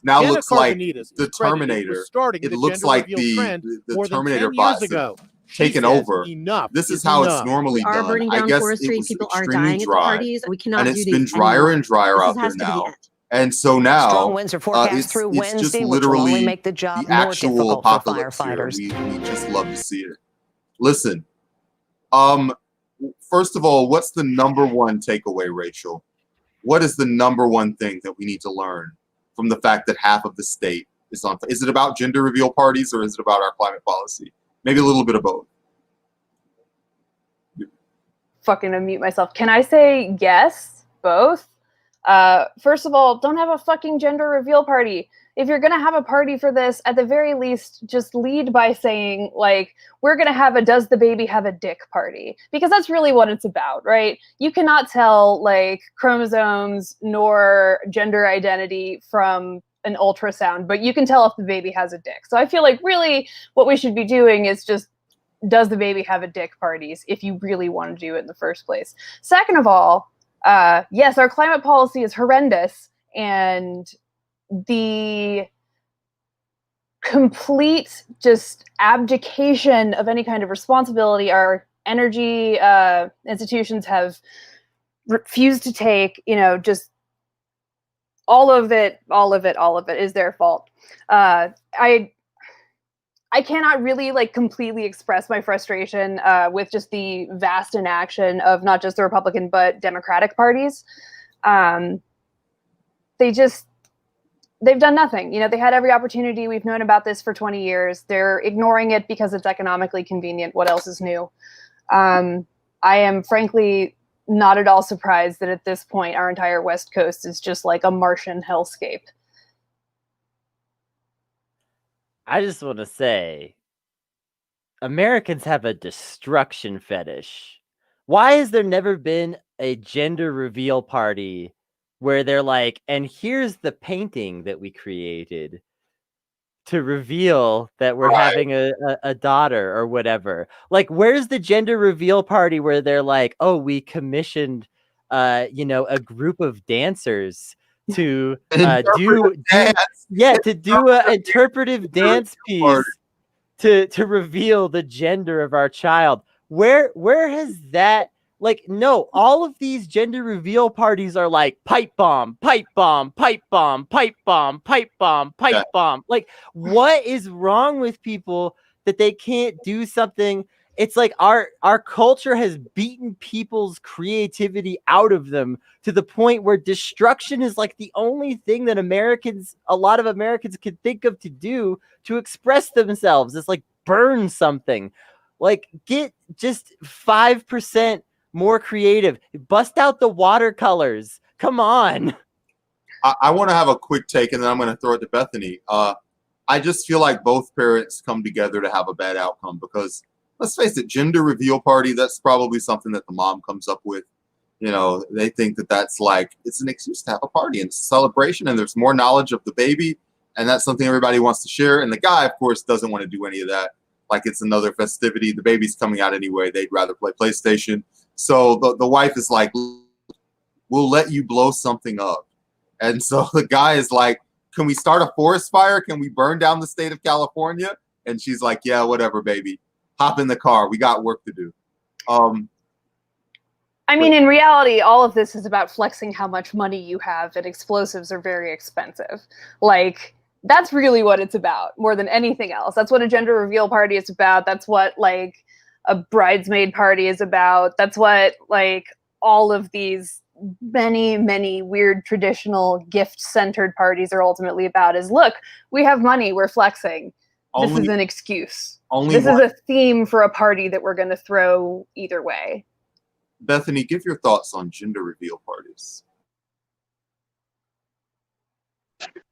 now looks like the Terminator. It looks like the Terminator bot. She taken says over. enough This is is how it's enough. normally We are done. burning I down guess it forestry. was People are extremely dying at the dry, parties. We cannot and do it's these been drier anymore. and drier This out there has to be the now. end. And so now Strong winds are forecast it's through just Wednesday, which will only literally make the job the more actual difficult for apocalypse here. firefighters. We just love to see it. Listen, first of all, what's the number one takeaway, Rachel? What is the number one thing that we need to learn from the fact that half of the state is on? Is it about gender reveal parties or is it about our climate policy? Maybe a little bit of both. Fucking unmute myself. Can I say yes? Both? First of all, don't have a fucking gender reveal party. If you're gonna have a party for this, at the very least, just lead by saying, like, we're gonna have a does the baby have a dick party? Because that's really what it's about, right? You cannot tell, like, chromosomes nor gender identity from an ultrasound, but you can tell if the baby has a dick. So I feel like really what we should be doing is just, does the baby have a dick parties if you really want to do it in the first place? Second of all, yes, our climate policy is horrendous, and the complete just abdication of any kind of responsibility our energy institutions have refused to take, just all of it is their fault. I cannot really completely express my frustration with just the vast inaction of not just the Republican but Democratic parties. They've done nothing. They had every opportunity. We've known about this for 20 years. They're ignoring it because it's economically convenient. What else is new? I am frankly not at all surprised that at this point our entire West Coast is just like a Martian hellscape. I just want to say, Americans have a destruction fetish. Why has there never been a gender reveal party where they're like, and here's the painting that we created to reveal that we're having a daughter or whatever? Like, where's the gender reveal party where they're like, oh, we commissioned, a group of dancers to do an interpretive dance piece to reveal the gender of our child? Where has that, no, all of these gender reveal parties are like pipe bomb, pipe bomb, pipe bomb, pipe bomb, pipe bomb, pipe bomb. Like, what is wrong with people that they can't do something? It's like our culture has beaten people's creativity out of them to the point where destruction is like the only thing that a lot of Americans can think of to do to express themselves. It's like burn something. Like, get just 5% more creative. Bust out the watercolors. Come on. I want to have a quick take, and then I'm going to throw it to Bethany. I just feel like both parents come together to have a bad outcome because, let's face it, gender reveal party, that's probably something that the mom comes up with. They think that that's like, it's an excuse to have a party and it's a celebration and there's more knowledge of the baby. And that's something everybody wants to share. And the guy, of course, doesn't want to do any of that. Like, it's another festivity. The baby's coming out anyway. They'd rather play PlayStation. So the wife is like, we'll let you blow something up. And so the guy is like, can we start a forest fire? Can we burn down the state of California? And she's like, yeah, whatever, baby. Hop in the car. We got work to do. I mean, in reality, all of this is about flexing how much money you have, and explosives are very expensive. Like, that's really what it's about more than anything else. That's what a gender reveal party is about. That's what a bridesmaid party is about. That's what all of these many, many weird traditional gift-centered parties are ultimately about is, look, we have money, we're flexing. This is an excuse. This is a theme for a party that we're going to throw either way. Bethany, give your thoughts on gender reveal parties.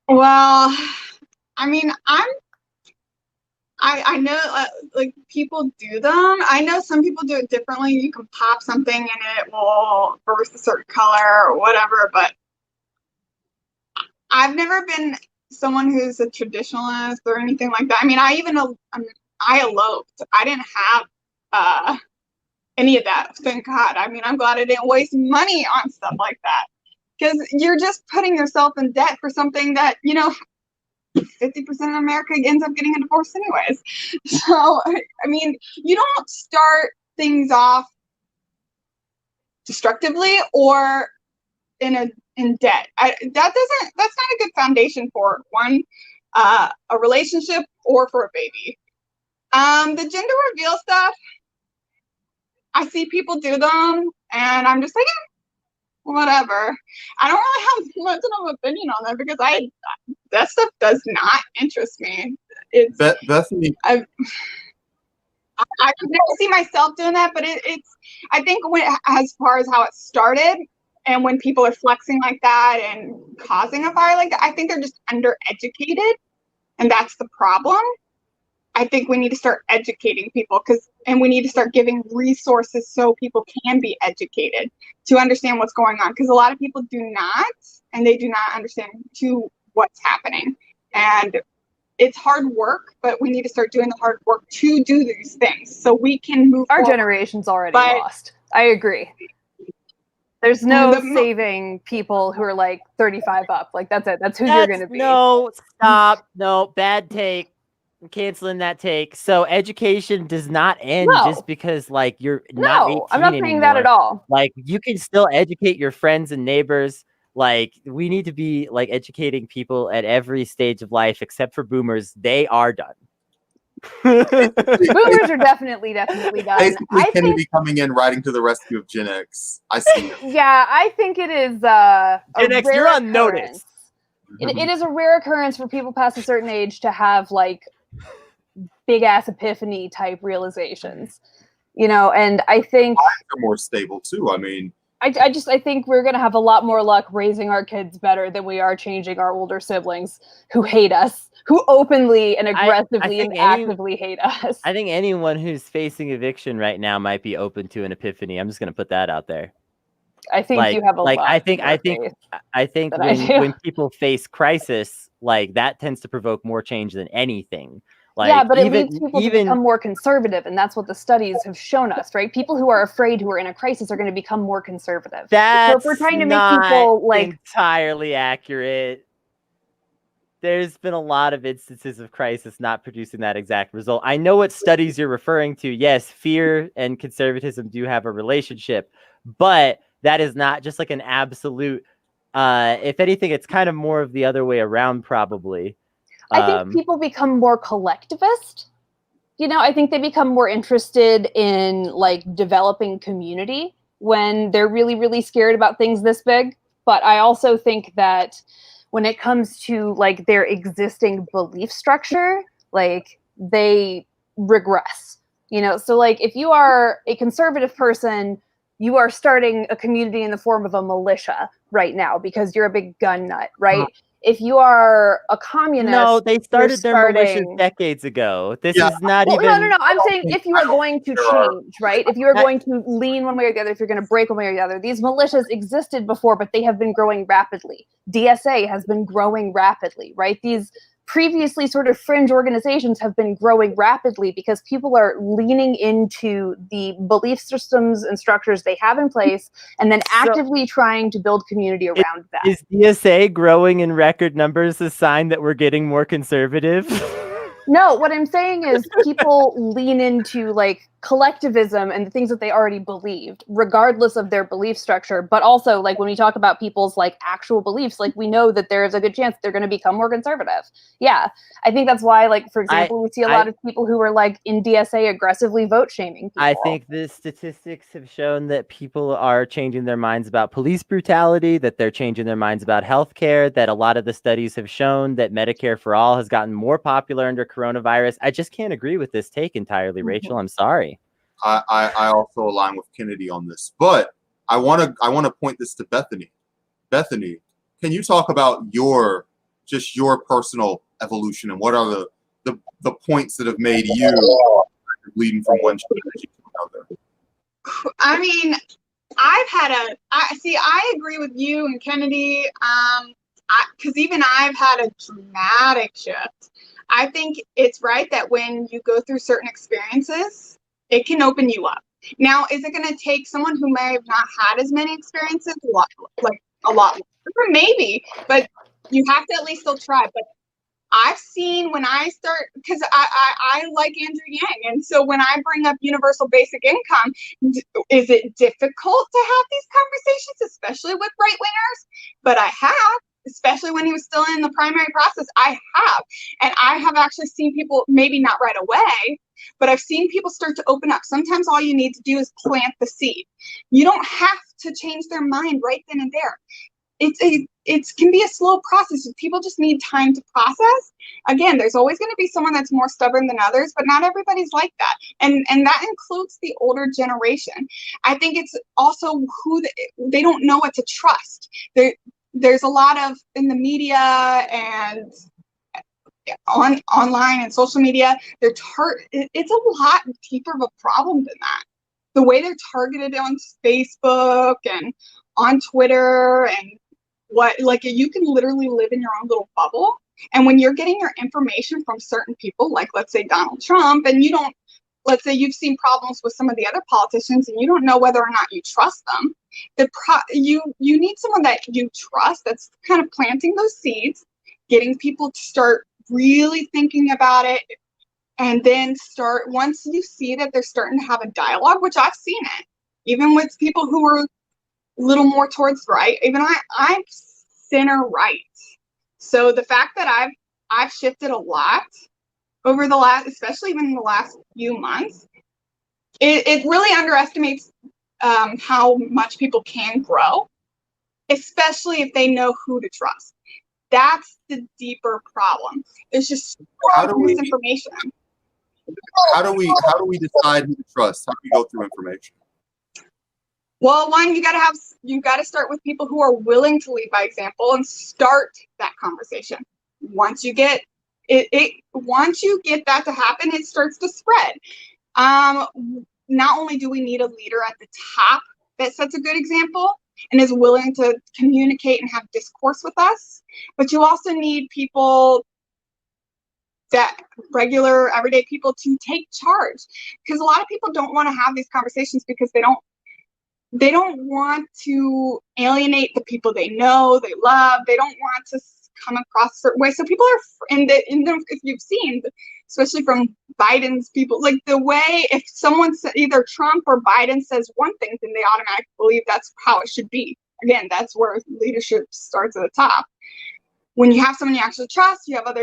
Well, I mean, I know people do them. I know some people do it differently. You can pop something and it will burst a certain color or whatever, but I've never been someone who's a traditionalist or anything like that. I mean, I eloped. I didn't have any of that, thank God. I mean, I'm glad I didn't waste money on stuff like that, because you're just putting yourself in debt for something that, 50% of America ends up getting a divorce anyways. So, I mean, you don't start things off destructively or in debt. That's not a good foundation for one, a relationship or for a baby. The gender reveal stuff, I see people do them and I'm just like, whatever. I don't really have much of an opinion on that because that stuff does not interest me. It's Bethany, I could never see myself doing that, but it's I think as far as how it started and when people are flexing like that and causing a fire like that, I think they're just undereducated, and that's the problem. I think we need to start educating people and we need to start giving resources so people can be educated to understand what's going on. Because a lot of people do not, and they do not understand what's happening. And it's hard work, but we need to start doing the hard work to do these things so we can move Our forward. generation's already lost. I agree. There's no saving people who are like 35 up. Like that's it. That's who you're going to be. No, stop. No, bad take. I'm canceling that take. So education does not end just because like you're not 18 I'm not saying anymore. that at all. Like you can still educate your friends and neighbors. Like we need to be like educating people at every stage of life except for boomers. They are done. Boomers are definitely done. Basically, Kennedy coming in, riding to the rescue of Gen X. I see it. Yeah, I think it is Gen X, you're on notice. It is a rare occurrence for people past a certain age to have like big ass epiphany type realizations, and I think they're more stable too. I mean, I think we're gonna have a lot more luck raising our kids better than we are changing our older siblings who hate us, who openly and aggressively and actively hate us. I think anyone who's facing eviction right now might be open to an epiphany. I'm just gonna put that out there. I think you have a lot. I think when people face crisis, like that tends to provoke more change than anything. Like, yeah, but it leads people to become more conservative, and that's what the studies have shown us, right? People who are afraid, who are in a crisis, are going to become more conservative. That's so if we're trying to make people like entirely accurate. There's been a lot of instances of crisis not producing that exact result. I know what studies you're referring to. Yes, fear and conservatism do have a relationship, but that is not just like an absolute. If anything, it's kind of more of the other way around, probably. I think people become more collectivist. I think they become more interested in like developing community when they're really, really scared about things this big. But I also think that when it comes to like their existing belief structure, like they regress, So like if you are a conservative person, you are starting a community in the form of a militia right now because you're a big gun nut, right? If you are a communist, no, they started their militias decades ago. This is not even. No. I'm saying if you are going to change, right? If you are going to lean one way or the other, if you're going to break one way or the other, these militias existed before, but they have been growing rapidly. DSA has been growing rapidly, right? These previously sort of fringe organizations have been growing rapidly because people are leaning into the belief systems and structures they have in place and then actively trying to build community around that. Is DSA growing in record numbers a sign that we're getting more conservative? No, what I'm saying is people lean into like collectivism and the things that they already believed, regardless of their belief structure. But also, like when we talk about people's like actual beliefs, like we know that there is a good chance they're going to become more conservative. Yeah, I think that's why, like for example, we see a lot of people who are like in DSA aggressively vote shaming people. I think the statistics have shown that people are changing their minds about police brutality, that they're changing their minds about healthcare, that a lot of the studies have shown that Medicare for All has gotten more popular under coronavirus. I just can't agree with this take entirely, Rachel. I'm sorry. I also align with Kennedy on this, but I want to point this to Bethany. Bethany, can you talk about your personal evolution and what are the points that have made you leading from one strategy to another? I mean, I agree with you and Kennedy, because even I've had a dramatic shift. I think it's right that when you go through certain experiences, it can open you up. Now, is it going to take someone who may have not had as many experiences a lot longer? Maybe, but you have to at least still try. But I've seen when I start, because I like Andrew Yang, and so when I bring up universal basic income, is it difficult to have these conversations, especially with right wingers? But I have, especially when he was still in the primary process. I have, and I have actually seen people, maybe not right away, but I've seen people start to open up. Sometimes all you need to do is plant the seed. You don't have to change their mind right then and there. It can be a slow process. People just need time to process. Again, there's always going to be someone that's more stubborn than others, but not everybody's like that. And that includes the older generation. I think it's also who they don't know what to trust. There's a lot of, in the media and online and social media, it's a lot deeper of a problem than that. The way they're targeted on Facebook and on Twitter, and you can literally live in your own little bubble. And when you're getting your information from certain people, like let's say Donald Trump, and let's say you've seen problems with some of the other politicians and you don't know whether or not you trust them, you need someone that you trust that's kind of planting those seeds, getting people to start really thinking about it, and then once you see that they're starting to have a dialogue, which I've seen it, even with people who are little more towards right. Even I'm center right. So the fact that I've shifted a lot over the last, especially even in the last few months, it really underestimates how much people can grow, especially if they know who to trust. That's the deeper problem. There's just so much misinformation. How do we decide who to trust? How do we go through information? Well, one, you got to start with people who are willing to lead by example and start that conversation. Once you get once you get that to happen, it starts to spread. Not only do we need a leader at the top that sets a good example and is willing to communicate and have discourse with us, but you also need people, that regular everyday people, to take charge, because a lot of people don't want to have these conversations because they don't want to alienate the people they know, they love. They don't want to come across a certain way. So people are, if you've seen, especially from Biden's people, like the way, if someone, either Trump or Biden says one thing, then they automatically believe that's how it should be. Again, that's where leadership starts at the top. When you have someone you actually trust, you have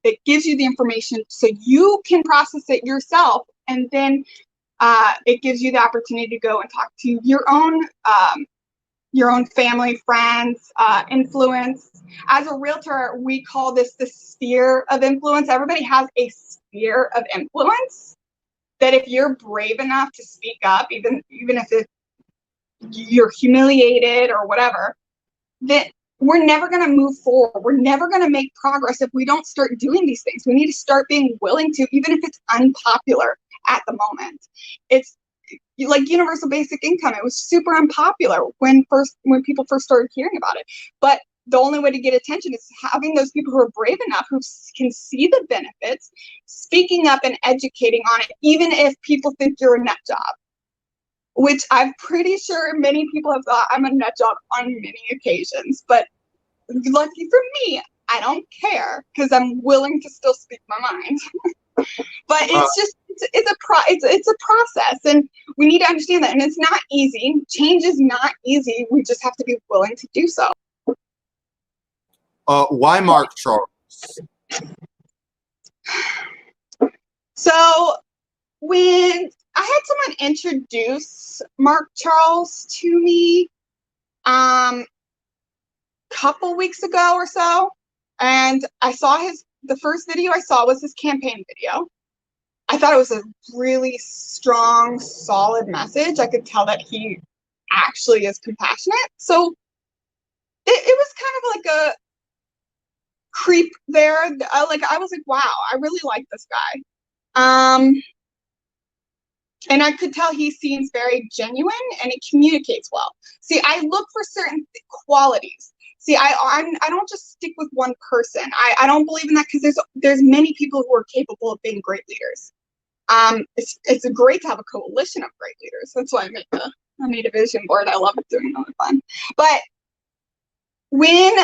it gives you the information so you can process it yourself, and then it gives you the opportunity to go and talk to your own family, friends, influence. As a realtor, we call this the sphere of influence. Everybody has a sphere of influence that if you're brave enough to speak up, even if you're humiliated or whatever, then we're never going to move forward. We're never going to make progress if we don't start doing these things. We need to start being willing to, even if it's unpopular at the moment. It's like universal basic income. It was super unpopular when people first started hearing about it. But the only way to get attention is having those people who are brave enough, who can see the benefits, speaking up and educating on it, even if people think you're a nut job, which I'm pretty sure many people have thought I'm a nut job on many occasions. But lucky for me, I don't care, because I'm willing to still speak my mind. But it's a process, and we need to understand that. And it's not easy. Change is not easy. We just have to be willing to do so. Why Mark Charles? So when I had someone introduce Mark Charles to me couple weeks ago or so, and I saw the first video I saw was his campaign video. I thought it was a really strong, solid message. I could tell that he actually is compassionate. So it was kind of like a creep there. I was like, wow, I really like this guy. And I could tell he seems very genuine and he communicates well. See, I look for certain qualities. See, I don't just stick with one person. I don't believe in that, because there's many people who are capable of being great leaders. It's great to have a coalition of great leaders. That's why I made a vision board. I love doing that fun. But when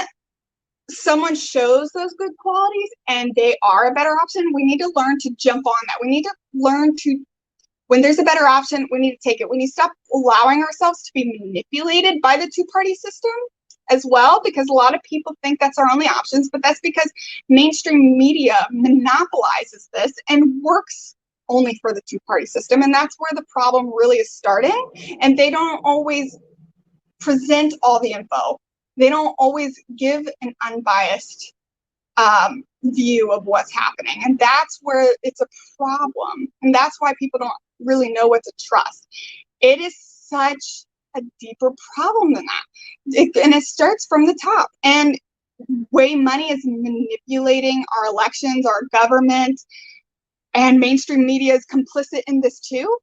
someone shows those good qualities and they are a better option, we need to learn to jump on that. We need to learn to, when there's a better option, we need to take it. We need to stop allowing ourselves to be manipulated by the two-party system as well, because a lot of people think that's our only options, but that's because mainstream media monopolizes this and works only for the two-party system. And that's where the problem really is starting. And they don't always present all the info. They don't always give an unbiased view of what's happening. And that's where it's a problem. And that's why people don't really know what to trust. It is such a deeper problem than that. And it starts from the top. And way money is manipulating our elections, our government, and mainstream media is complicit in this too.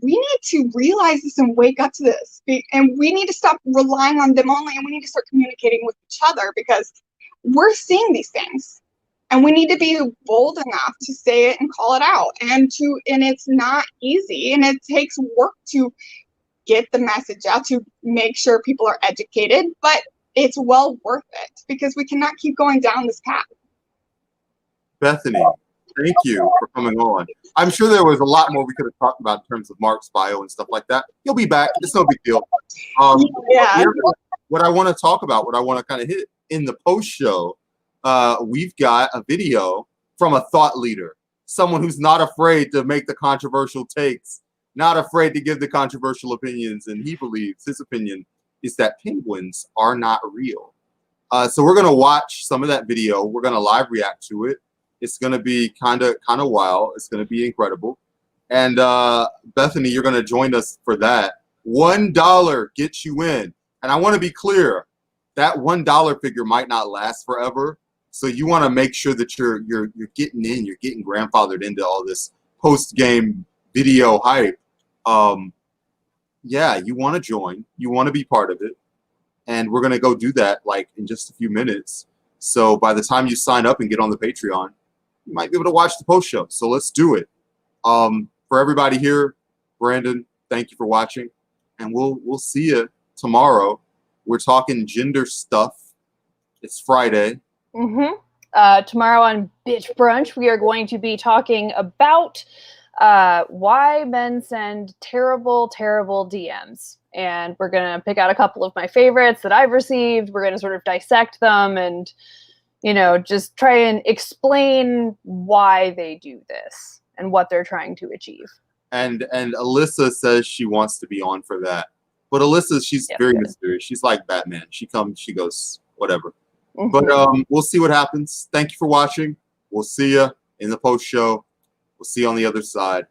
We need to realize this and wake up to this. And we need to stop relying on them only, and we need to start communicating with each other, because we're seeing these things. And we need to be bold enough to say it and call it out. And it's not easy, and it takes work to get the message out, to make sure people are educated, but it's well worth it, because we cannot keep going down this path. Bethany, thank you for coming on. I'm sure there was a lot more we could have talked about in terms of Mark's bio and stuff like that. He'll be back. It's no big deal. Yeah. What I want to talk about, what I want to kind of hit in the post show, we've got a video from a thought leader, someone who's not afraid to make the controversial takes, not afraid to give the controversial opinions, and he believes his opinion is that penguins are not real. So we're going to watch some of that video. We're going to live react to it. It's going to be kind of wild. It's going to be incredible. And Bethany, you're going to join us for that. $1 gets you in. And I want to be clear, that $1 figure might not last forever. So you want to make sure that you're getting in, you're getting grandfathered into all this post-game video hype. Yeah, you want to join. You want to be part of it. And we're going to go do that like in just a few minutes. So by the time you sign up and get on the Patreon, you might be able to watch the post show. So let's do it. For everybody here, Brandon, thank you for watching. And we'll see you tomorrow. We're talking gender stuff. It's Friday. Tomorrow on Bitch Brunch, we are going to be talking about why men send terrible, terrible DMs. And we're going to pick out a couple of my favorites that I've received. We're going to sort of dissect them and, just try and explain why they do this and what they're trying to achieve. And Alyssa says she wants to be on for that. But Alyssa, she's very mysterious. She's like Batman. She comes, she goes, whatever. But we'll see what happens. Thank you for watching. We'll see you in the post show. We'll see you on the other side.